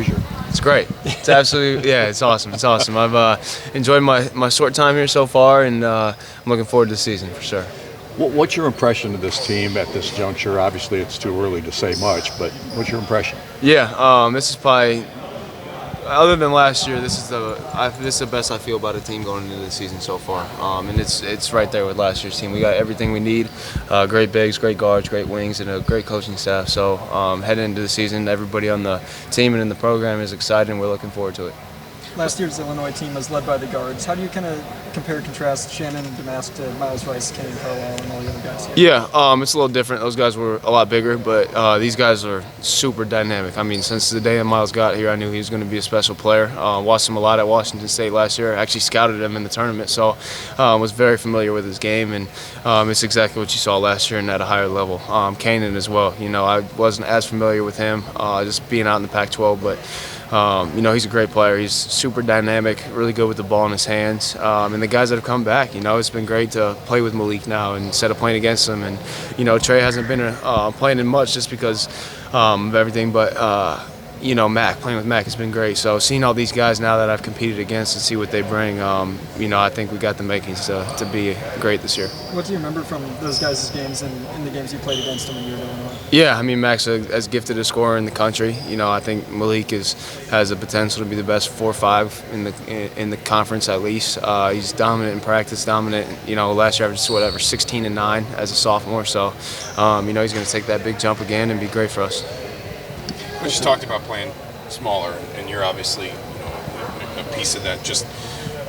Hoosier? It's great. It's absolutely, yeah, it's awesome. It's awesome. I've enjoyed my short time here so far, and I'm looking forward to the season for sure. What's your impression of this team at this juncture? Obviously, it's too early to say much, but what's your impression? Yeah, this is probably, other than last year, this is the best I feel about a team going into the season so far. And it's right there with last year's team. We got everything we need: great bigs, great guards, great wings, and a great coaching staff. So heading into the season, everybody on the team and in the program is excited, and we're looking forward to it. Last year's Illinois team was led by the guards. How do you kind of compare and contrast Shannon Damask to Miles Rice, Kenny Carlisle, and all the other guys here? Yeah, it's a little different. Those guys were a lot bigger, but these guys are super dynamic. I mean, since the day that Miles got here, I knew he was going to be a special player. Watched him a lot at Washington State last year. Actually scouted him in the tournament, so was very familiar with his game, and it's exactly what you saw last year and at a higher level. Kanan as well. You know, I wasn't as familiar with him, just being out in the Pac-12, but you know, he's a great player. He's super dynamic, really good with the ball in his hands. And the guys that have come back, you know, it's been great to play with Malik now instead of playing against him. And, you know, Trey hasn't been playing in much just because of everything, but you know, playing with Mac has been great. So seeing all these guys now that I've competed against and see what they bring, you know, I think we got the makings to be great this year. What do you remember from those guys' games and in the games you played against them when you were in Illinois? Yeah, I mean, Mac's as gifted a scorer in the country. You know, I think Malik has the potential to be the best 4 or 5 in the conference at least. He's dominant in practice, dominant. You know, last year averaged 16 and 9 as a sophomore. So, you know, he's going to take that big jump again and be great for us. We just talked about playing smaller, and you're obviously, you know, a piece of that. Just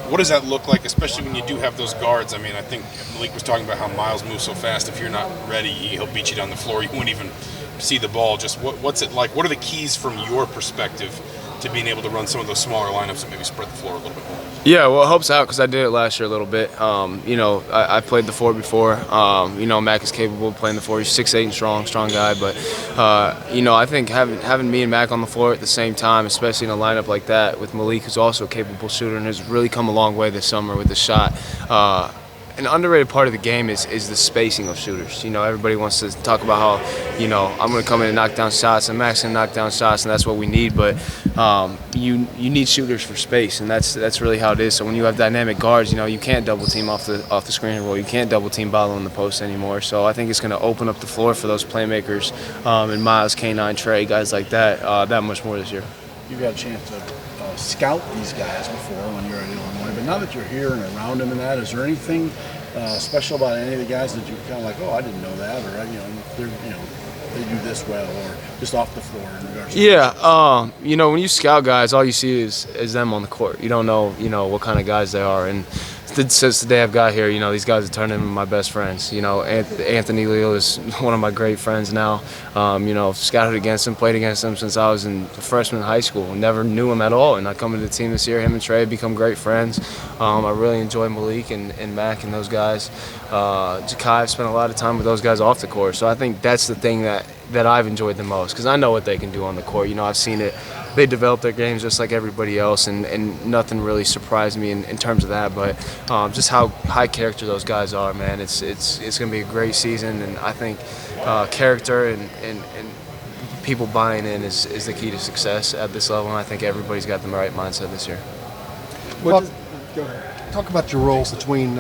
what does that look like, especially when you do have those guards? I mean, I think Malik was talking about how Miles moves so fast. If you're not ready, he'll beat you down the floor. You won't even see the ball. Just what's it like? What are the keys from your perspective to being able to run some of those smaller lineups and maybe spread the floor a little bit more? Yeah, well, it helps out because I did it last year a little bit. You know, I played the 4 before. You know, Mac is capable of playing the 4. He's 6'8" and strong guy. But, you know, I think having me and Mac on the floor at the same time, especially in a lineup like that with Malik, who's also a capable shooter and has really come a long way this summer with the shot. An underrated part of the game is the spacing of shooters. You know, everybody wants to talk about how, you know, I'm going to come in and knock down shots, and Mac's going to knock down shots, and that's what we need. But you need shooters for space, and that's really how it is. So when you have dynamic guards, you know, you can't double team off the screen roll. You can't double team Balo in the post anymore. So I think it's going to open up the floor for those playmakers and Miles, K9, Trey, guys like that much more this year. You've had a chance to scout these guys before when you're at Illinois, but now that you're here and around them and that, is there anything special about any of the guys that you kind of like, oh, I didn't know that, or you know, they do this well, or just off the floor in regards to you know, when you scout guys, all you see is them on the court. You don't know, you know, what kind of guys they are. And since the day I've got here, you know, these guys have turned into my best friends. You know, Anthony Leal is one of my great friends now. You know, scouted against him, played against him since I was a freshman in high school. Never knew him at all, and I come into the team this year. Him and Trey have become great friends. I really enjoy Malik and Mac and those guys. Jakai, I've spent a lot of time with those guys off the court, so I think that's the thing that I've enjoyed the most, because I know what they can do on the court. You know, I've seen it. They develop their games just like everybody else, and nothing really surprised me in terms of that. But just how high character those guys are, man. It's going to be a great season, and I think character and people buying in is the key to success at this level. And I think everybody's got the right mindset this year. Go ahead. Talk about your role between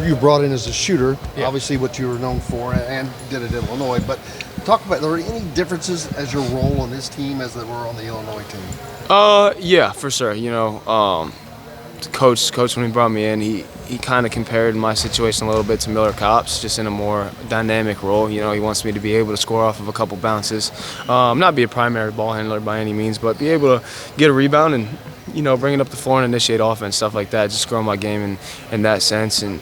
you brought in as a shooter, yeah. Obviously what you were known for and did at Illinois, but talk about, are there any differences as your role on this team as there were on the Illinois team? Yeah, for sure. You know, coach when he brought me in, he kind of compared my situation a little bit to Miller Kopp's, just in a more dynamic role. You know, he wants me to be able to score off of a couple bounces, not be a primary ball handler by any means, but be able to get a rebound and, you know, bring it up the floor and initiate offense, stuff like that. Just grow my game in that sense. And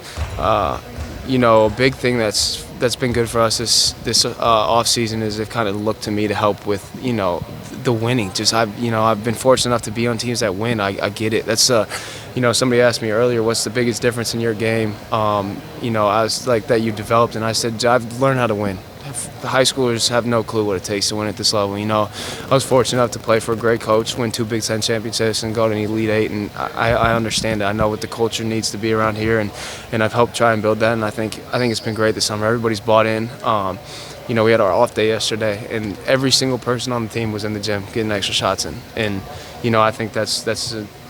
you know, a big thing that's been good for us this off season is they've kind of looked to me to help with, you know, the winning. Just I've been fortunate enough to be on teams that win. I get it. That's you know, somebody asked me earlier, what's the biggest difference in your game? You know, I was like, that you developed, and I said, I've learned how to win. the high schoolers have no clue what it takes to win at this level. You know, I was fortunate enough to play for a great coach, win 2 Big Ten championships, and go to the Elite Eight. And I understand it. I know what the culture needs to be around here, and I've helped try and build that. And I think it's been great this summer. Everybody's bought in. You know, we had our off day yesterday, and every single person on the team was in the gym getting extra shots in. And you know, I think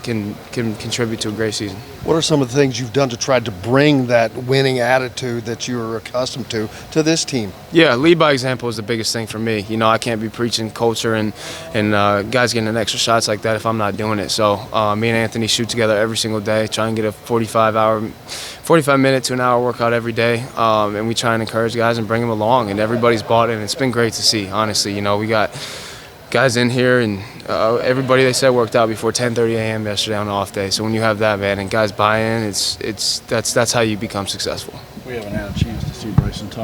can contribute to a great season. What are some of the things you've done to try to bring that winning attitude that you're accustomed to this team? Yeah, lead by example is the biggest thing for me. You know, I can't be preaching culture and guys getting an extra shots like that if I'm not doing it. So me and Anthony shoot together every single day, try and get a 45-minute to an hour workout every day, and we try and encourage guys and bring them along. And everybody's bought in. It's been great to see, honestly. You know, we got guys in here, and everybody they said worked out before 10:30 a.m. yesterday on an off day. So when you have that, man, and guys buy in, that's how you become successful. We haven't had a chance to see Bryson talk